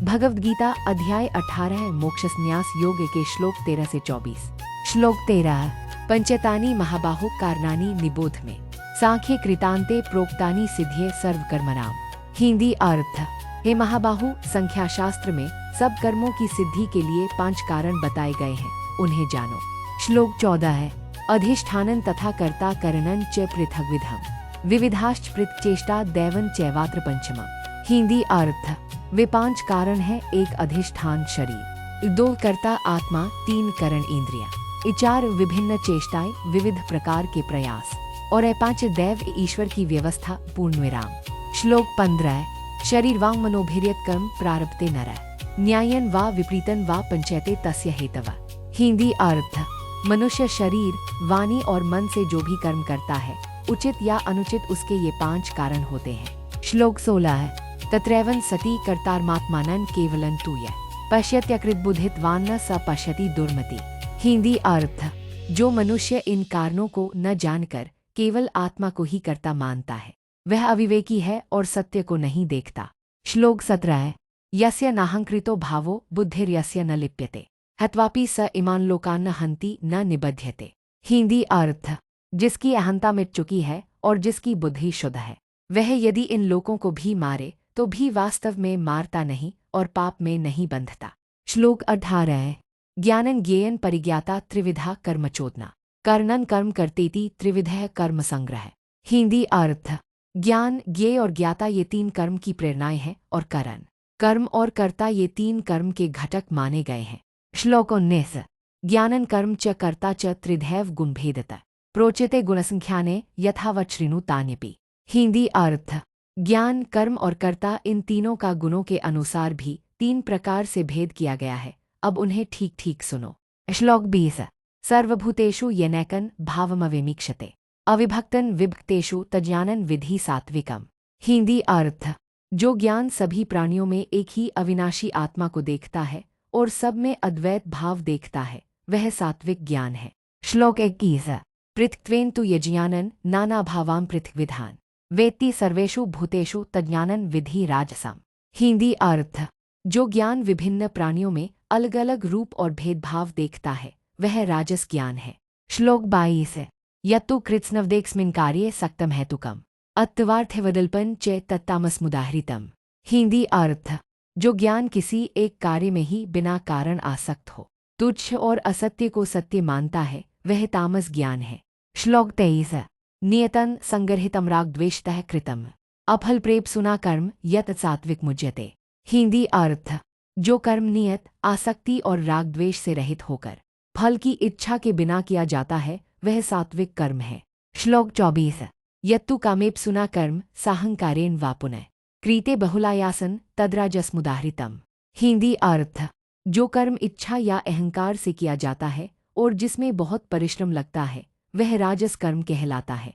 भगवद गीता अध्याय 18 मोक्ष संन्यास योग के श्लोक 13 से 24। श्लोक 13 पंचतानी महाबाहो कारणानी निबोध में सांख्य कृतांते प्रोक्तानी सिद्धिये सर्वकर्मणाम। हिंदी अर्थ। हे महाबाहु, संख्या शास्त्र में सब कर्मों की सिद्धि के लिए 5 कारण बताए गए हैं, उन्हें जानो। श्लोक 14 है अधिष्ठानन तथा कर्ता करणन च पृथग्विधम विविधाश्च पृथक् चेष्टा दैवन चैवात्र पंचमम्। हिंदी अर्थ। वे 5 कारण हैं, 1 अधिष्ठान शरीर, 2 कर्ता आत्मा, 3 करण इंद्रियां, 4 विभिन्न चेष्टाएं विविध प्रकार के प्रयास और 5 दैव ईश्वर की व्यवस्था पूर्णविराम। श्लोक 15 शरीर वांग मनोभिर्यत कर्म प्रारब्धते नरः न्यायन वा विपरीतन वा पंचैते तस्य हेतव। हिंदी अर्थ। मनुष्य शरीर, वाणी और मन से जो भी कर्म करता है, उचित या अनुचित, उसके ये 5 कारण होते हैं। श्लोक 16 है तत्रैवं सति कर्तारमात्मानं केवलं तु यः पश्यत्यकृत बुद्धित्वान् न स पश्यति दुर्मति। हिंदी अर्थ। जो मनुष्य इन कारणों को न जानकर केवल आत्मा को ही कर्ता मानता है, वह अविवेकी है और सत्य को नहीं देखता। श्लोक 17 है यस्य नाहंकृतो भावो बुद्धिर्यस्य न लिप्यते हत्वापि स इमान् लोकान् न हन्ति न निबध्यते। हिंदी अर्थ। जिसकी अहंता मिट चुकी है और जिसकी बुद्धि शुद्ध है, वह यदि इन लोगों को भी मारे तो भी वास्तव में मारता नहीं और पाप में नहीं बंधता। श्लोक 18 है ज्ञानन ज्ञेयन परिज्ञाता त्रिविधा कर्मचोदना कर्णन कर्म करतेति त्रिविधः कर्म संग्रह। हिंदी अर्थ। ज्ञान, ज्ञेय और ज्ञाता ये 3 कर्म की प्रेरणाएं हैं और करण, कर्म और कर्ता ये 3 कर्म के घटक माने गए हैं। श्लोक 19 ज्ञानन कर्म च कर्ता च त्रिधैव गुणभेदतः प्रोचिते गुणसंख्याने यथावत् शृणु तान्यपि। हिंदी अर्थ। ज्ञान, कर्म और कर्ता, इन तीनों का गुणों के अनुसार भी 3 प्रकार से भेद किया गया है, अब उन्हें ठीक ठीक सुनो। श्लोक 20 सर्वभूतेषु येनैकं भावमवेमीक्षते अविभक्तन विभक्तेषु तज्ज्ञानन विधि सात्विकम। हिंदी अर्थ। जो ज्ञान सभी प्राणियों में एक ही अविनाशी आत्मा को देखता है और सब में अद्वैत भाव देखता है, वह सात्विक ज्ञान है। श्लोक 21 पृथक्त्वेन तु यज्ञानन नाना भावां पृथग्विधान वेत्ति सर्वेषु भूतेषु तज्ज्ञानन विधि राजसम। हिंदी अर्थ। जो ज्ञान विभिन्न प्राणियों में अलग अलग रूप और भेदभाव देखता है, वह राजस ज्ञान है। श्लोक 22 यत्तु कृत्स्नवदेक्स्मिन् कार्ये सक्तम हेतुकम अत्वार्थवदल्पन च तत्तामसमुदाहृतम। हिंदी अर्थ। जो ज्ञान किसी एक कार्य में ही बिना कारण आसक्त हो, तुच्छ और असत्य को सत्य मानता है, वह तामस ज्ञान है। श्लोक 23 नियतन संगर्हितम राग द्वेषतः कृतम अफल प्रेप सुना कर्म यत सात्विक मुज्यते। हिंदी अर्थ। जो कर्म नियत, आसक्ति और राग द्वेष से रहित होकर फल की इच्छा के बिना किया जाता है, वह सात्विक कर्म है। श्लोक 24 यत्तु कामेप सुना कर्म साहंकारेण वा पुनः क्रीते बहुलायासन तद्राजसमुदाहृतम। हिंदी अर्थ। जो कर्म इच्छा या अहंकार से किया जाता है और जिसमें बहुत परिश्रम लगता है, वह राजस कर्म कहलाता है।